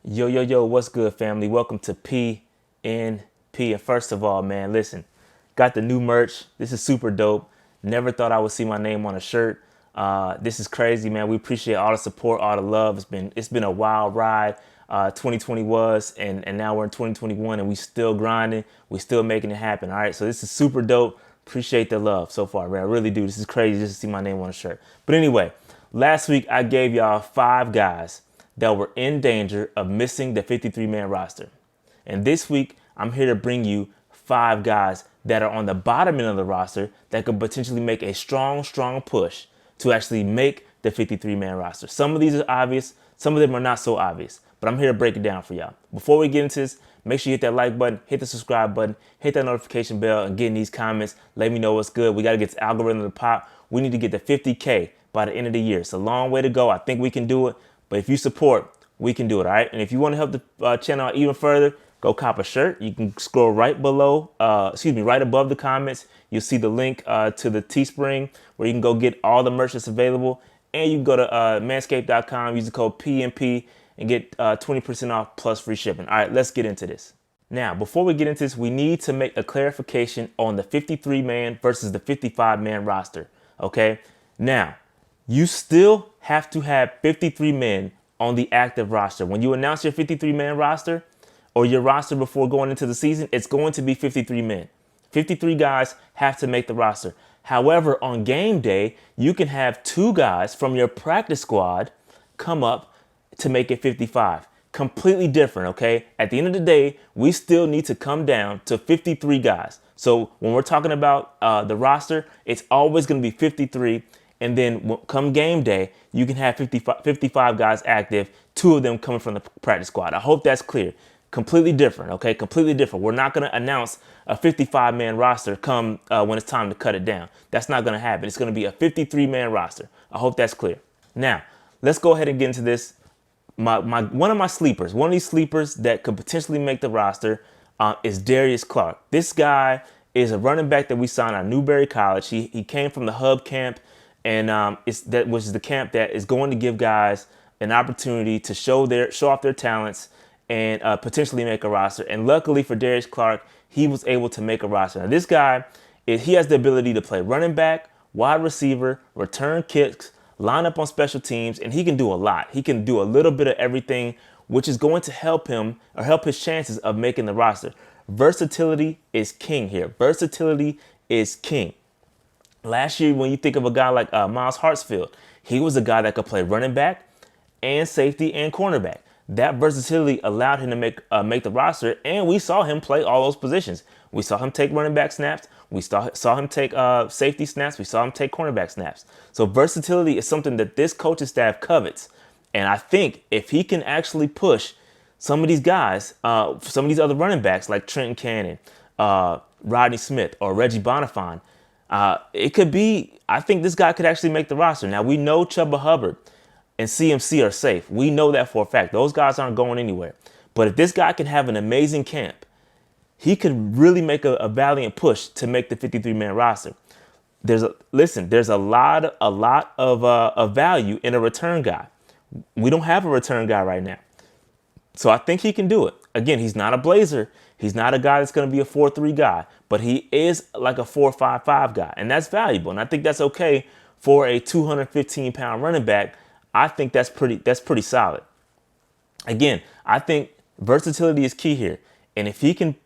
Yo, yo, yo, what's good, family? Welcome to PNP. And first of all, man, listen, got the new merch. This is super dope. Never thought I would see my name on a shirt. This is crazy, man. We appreciate all the support, all the love. It's been a wild ride. 2020 was, and now we're in 2021, and we still grinding. We still making it happen. All right, so this is super dope. Appreciate the love so far, man. I really do. This is crazy just to see my name on a shirt. But anyway, last week I gave y'all 5 guys that were in danger of missing the 53-man roster. And this week, I'm here to bring you 5 guys that are on the bottom end of the roster that could potentially make a strong push to actually make the 53-man roster. Some of these are obvious, some of them are not so obvious, but I'm here to break it down for y'all. Before we get into this, make sure you hit that like button, hit the subscribe button, hit that notification bell, and get in these comments. Let me know what's good. We got to get the algorithm to pop. We need to get to 50K by the end of the year. It's a long way to go. I think we can do it. But if you support, we can do it, all right? And if you want to help the channel out even further, go cop a shirt. You can scroll right below, right above the comments. You'll see the link to the Teespring where you can go get all the merch that's available. And you can go to manscaped.com, use the code PNP, and get 20% off plus free shipping. All right, let's get into this. Now, before we get into this, we need to make a clarification on the 53-man versus the 55-man roster, okay? Now, you still have to have 53 men on the active roster. When you announce your 53-man roster or your roster before going into the season, it's going to be 53 men. 53 guys have to make the roster. However, on game day, you can have 2 guys from your practice squad come up to make it 55. Completely different, okay? At the end of the day, we still need to come down to 53 guys. So when we're talking about the roster, it's always going to be 53. And then come game day, you can have 55 guys active, 2 of them coming from the practice squad. I hope that's clear. Completely different, okay? Completely different. We're not going to announce a 55-man roster come when it's time to cut it down. That's not going to happen. It's going to be a 53-man roster. I hope that's clear. Now, let's go ahead and get into this. One of my sleepers, one of these sleepers that could potentially make the roster is Darius Clark. This guy is a running back that we signed at Newberry College. He came from the Hub camp. And which is the camp that is going to give guys an opportunity to show off their talents and potentially make a roster. And luckily for Darius Clark, he was able to make a roster. Now this guy, he has the ability to play running back, wide receiver, return kicks, line up on special teams, and he can do a lot. He can do a little bit of everything, which is going to help him or help his chances of making the roster. Versatility is king here. Versatility is king. Last year, when you think of a guy like Miles Hartsfield, he was a guy that could play running back and safety and cornerback. That versatility allowed him to make the roster, and we saw him play all those positions. We saw him take running back snaps. We saw him take safety snaps. We saw him take cornerback snaps. So versatility is something that this coaching staff covets. And I think if he can actually push some of these guys, some of these other running backs like Trenton Cannon, Rodney Smith, or Reggie Bonifant, it could be, I think this guy could actually make the roster. Now, we know Chuba Hubbard and CMC are safe. We know that for a fact. Those guys aren't going anywhere. But if this guy can have an amazing camp, he could really make a valiant push to make the 53-man roster. There's a lot of value in a return guy. We don't have a return guy right now. So I think he can do it. Again, he's not a blazer. He's not a guy that's going to be a 4-3 guy, but he is like a 4-5-5 guy, and that's valuable. And I think that's okay for a 215-pound running back. I think that's pretty solid. Again, I think versatility is key here. And if he can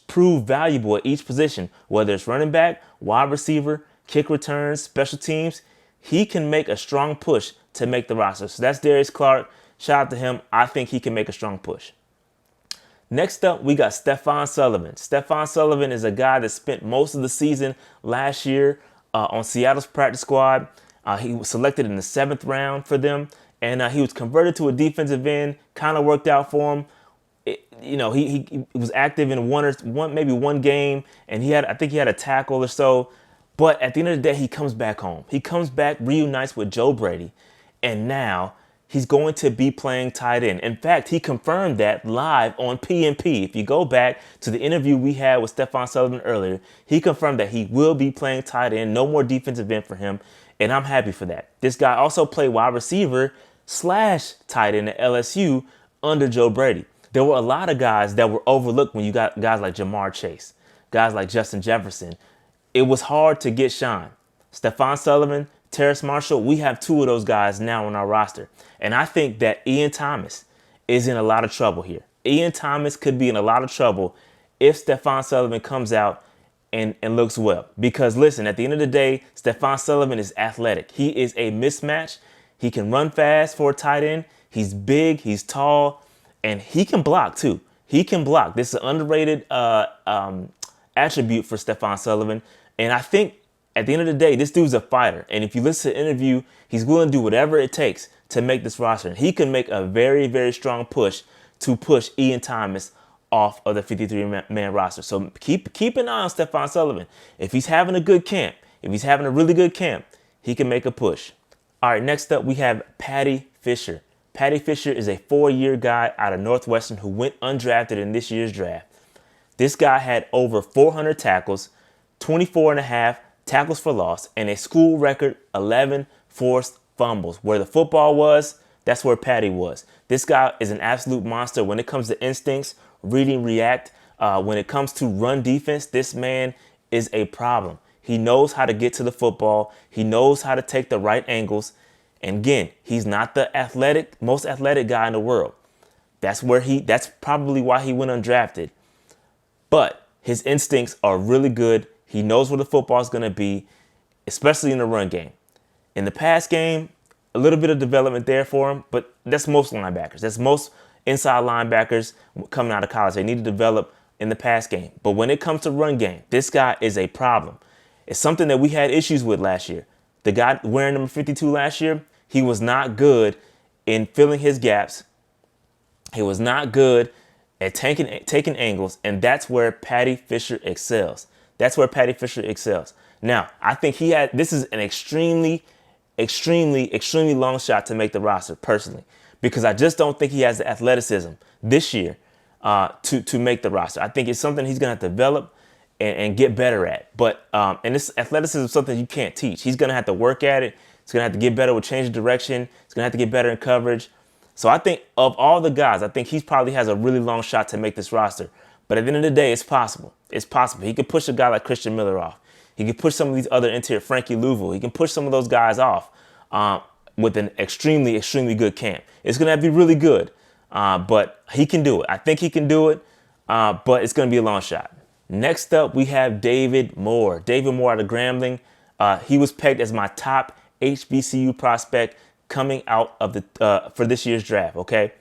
prove valuable at each position, whether it's running back, wide receiver, kick returns, special teams, he can make a strong push to make the roster. So that's Darius Clark. Shout out to him. I think he can make a strong push. Next up, we got Stephon Sullivan. Stephon Sullivan is a guy that spent most of the season last year on Seattle's practice squad. He was selected in the 7th round for them, and he was converted to a defensive end. Kind of worked out for him. He was active in maybe one game, and I think he had a tackle or so. But at the end of the day, he comes back home. He comes back, reunites with Joe Brady, and now he's going to be playing tight end. In fact, he confirmed that live on PNP. If you go back to the interview we had with Stephon Sullivan earlier, he confirmed that he will be playing tight end. No more defensive end for him, and I'm happy for that. This guy also played wide receiver / tight end at LSU under Joe Brady. There were a lot of guys that were overlooked when you got guys like Jamar Chase, guys like Justin Jefferson. It was hard to get shine. Stephon Sullivan, Terrace Marshall, we have two of those guys now on our roster. And I think that Ian Thomas is in a lot of trouble here. Ian Thomas could be in a lot of trouble if Stephon Sullivan comes out and looks well. Because listen, at the end of the day, Stephon Sullivan is athletic. He is a mismatch. He can run fast for a tight end. He's big, he's tall, and he can block too. He can block. This is an underrated attribute for Stephon Sullivan. And I think at the end of the day, this dude's a fighter. And if you listen to the interview, he's willing to do whatever it takes to make this roster. And he can make a very, very strong push to push Ian Thomas off of the 53-man roster. So keep an eye on Stephon Sullivan. If he's having a good camp, if he's having a really good camp, he can make a push. All right, next up we have Paddy Fisher. Paddy Fisher is a 4-year guy out of Northwestern who went undrafted in this year's draft. This guy had over 400 tackles, 24 and a half tackles for loss, and a school record 11 forced fumbles. Where the football was, that's where Paddy was. This guy is an absolute monster when it comes to instincts, reading, react. When it comes to run defense, this man is a problem. He knows how to get to the football. He knows how to take the right angles. And again, he's not the most athletic guy in the world. That's probably why he went undrafted. But his instincts are really good. He knows where the football is going to be, especially in the run game. In the pass game, a little bit of development there for him, but that's most linebackers. That's most inside linebackers coming out of college. They need to develop in the pass game. But when it comes to run game, this guy is a problem. It's something that we had issues with last year. The guy wearing number 52 last year, he was not good in filling his gaps. He was not good at taking angles, and that's where Paddy Fisher excels. Now, I think this is an extremely long shot to make the roster personally, because I just don't think he has the athleticism this year to make the roster. I think it's something he's going to have to develop and get better at. But and this athleticism is something you can't teach. He's going to have to work at it. He's going to have to get better with change of direction. He's going to have to get better in coverage. So I think of all the guys, I think he probably has a really long shot to make this roster. But at the end of the day, it's possible. It's possible. He could push a guy like Christian Miller off. He could push some of these other interior, Frankie Louisville. He can push some of those guys off with an extremely good camp. It's going to have to be really good, but he can do it. I think he can do it, but it's going to be a long shot. Next up, we have David Moore. David Moore out of Grambling. He was pegged as my top HBCU prospect coming out of for this year's draft, okay?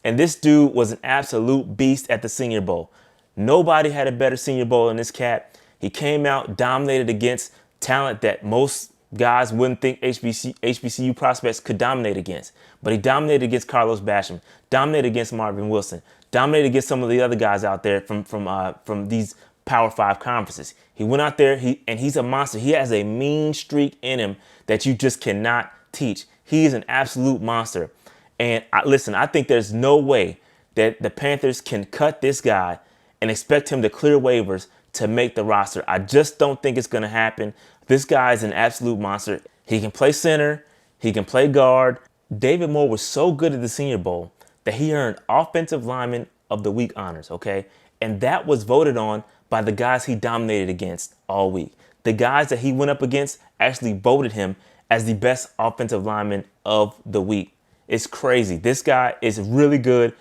And this dude was an absolute beast at the Senior Bowl. Nobody had a better Senior Bowl than this cat. He came out, dominated against talent that most guys wouldn't think HBCU prospects could dominate against. But he dominated against Carlos Basham, dominated against Marvin Wilson, dominated against some of the other guys out there from these Power 5 conferences. He went out there, and he's a monster. He has a mean streak in him that you just cannot teach. He is an absolute monster. And I think there's no way that the Panthers can cut this guy and expect him to clear waivers to make the roster. I just don't think it's going to happen. This guy is an absolute monster. He can play center. He can play guard. David Moore was so good at the Senior Bowl that he earned Offensive Lineman of the Week honors, okay? And that was voted on by the guys he dominated against all week. The guys that he went up against actually voted him as the best offensive lineman of the week. It's crazy. This guy is really good.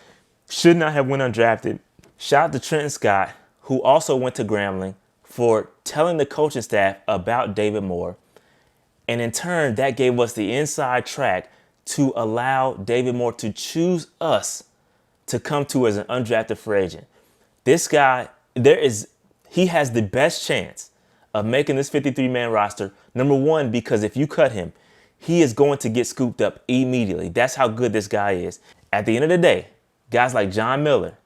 Should not have went undrafted. Shout out to Trenton Scott, who also went to Grambling, for telling the coaching staff about David Moore. And in turn, that gave us the inside track to allow David Moore to choose us to come to as an undrafted free agent. This guy, he has the best chance of making this 53-man roster. Number one, because if you cut him, he is going to get scooped up immediately. That's how good this guy is. At the end of the day, guys like John Miller,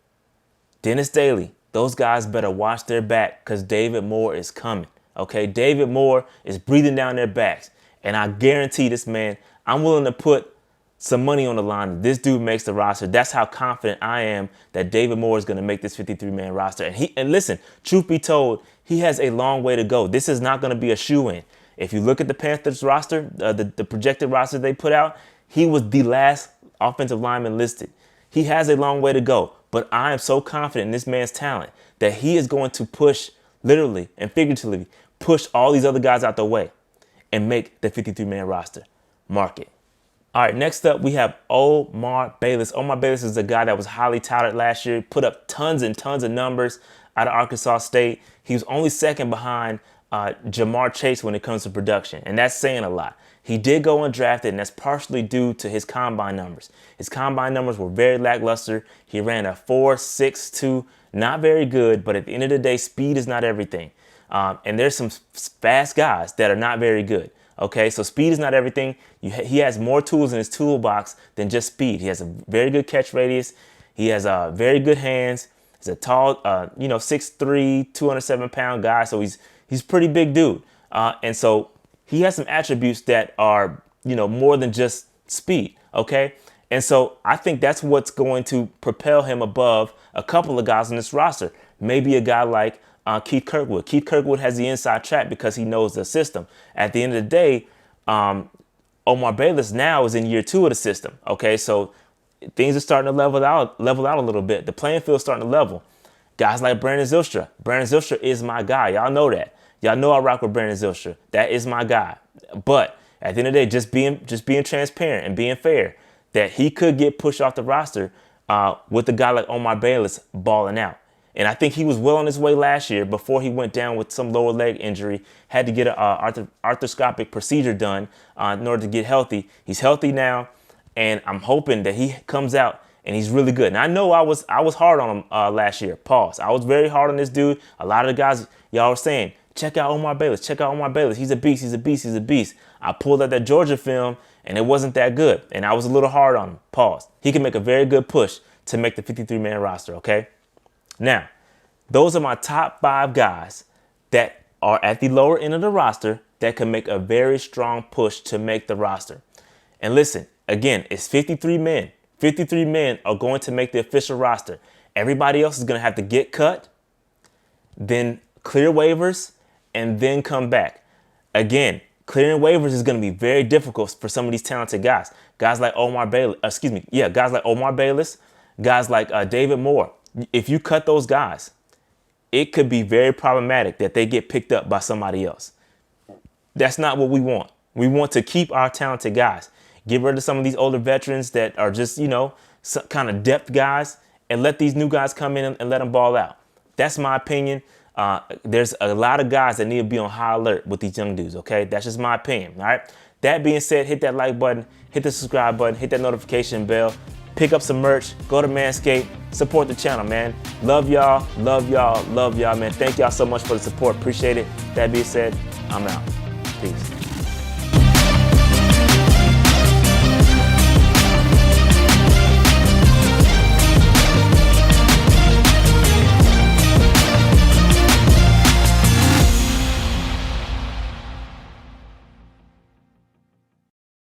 Dennis Daly, those guys better watch their back because David Moore is coming. Okay, David Moore is breathing down their backs. And I guarantee this man, I'm willing to put some money on the line. This dude makes the roster. That's how confident I am that David Moore is going to make this 53-man roster. And listen, truth be told, he has a long way to go. This is not going to be a shoe-in. If you look at the Panthers roster, the projected roster they put out, he was the last offensive lineman listed. He has a long way to go, but I am so confident in this man's talent that he is going to push, literally and figuratively, push all these other guys out the way and make the 53-man roster. Mark it. All right, next up, we have Omar Bayless. Omar Bayless is a guy that was highly touted last year, put up tons and tons of numbers out of Arkansas State. He was only second behind Jamar Chase when it comes to production, and that's saying a lot. He did go undrafted, and that's partially due to his combine numbers. His combine numbers were very lackluster. He ran a 4.62, not very good, but at the end of the day, speed is not everything. And there's some fast guys that are not very good. Okay, so speed is not everything. He has more tools in his toolbox than just speed. He has a very good catch radius. He has very good hands. He's a tall, 6'3", 207-pound guy. So he's a pretty big dude. And so he has some attributes that are, more than just speed. Okay, and so I think that's what's going to propel him above a couple of guys on this roster. Maybe a guy like Keith Kirkwood. Keith Kirkwood has the inside track because he knows the system. At the end of the day, Omar Bayless now is in year 2 of the system. Okay, so things are starting to level out a little bit. The playing field's starting to level. Guys like Brandon Zylstra. Brandon Zylstra is my guy. Y'all know that. Y'all know I rock with Brandon Zylstra. That is my guy. But at the end of the day, just being transparent and being fair, that he could get pushed off the roster with a guy like Omar Bayless balling out. And I think he was well on his way last year before he went down with some lower leg injury, had to get an arthroscopic procedure done in order to get healthy. He's healthy now, and I'm hoping that he comes out and he's really good. And I know I was hard on him last year. Pause. I was very hard on this dude. A lot of the guys, y'all were saying, check out Omar Bayless. Check out Omar Bayless. He's a beast. He's a beast. He's a beast. I pulled out that Georgia film, and it wasn't that good. And I was a little hard on him. Pause. He can make a very good push to make the 53-man roster, okay? Now, those are my top 5 guys that are at the lower end of the roster that can make a very strong push to make the roster. And listen, again, it's 53 men. 53 men are going to make the official roster. Everybody else is going to have to get cut, then clear waivers, and then come back. Again, clearing waivers is going to be very difficult for some of these talented guys. Guys like Omar Bayless, guys like Omar Bayless, guys like David Moore. If you cut those guys, it could be very problematic that they get picked up by somebody else. That's not what we want. We want to keep our talented guys. Get rid of some of these older veterans that are just, some kind of depth guys, and let these new guys come in and let them ball out. That's my opinion. There's a lot of guys that need to be on high alert with these young dudes, okay? That's just my opinion, all right? That being said, hit that like button, hit the subscribe button, hit that notification bell, pick up some merch, go to Manscaped, support the channel, man. Love y'all, love y'all, love y'all, man. Thank y'all so much for the support. Appreciate it. That being said, I'm out. Peace.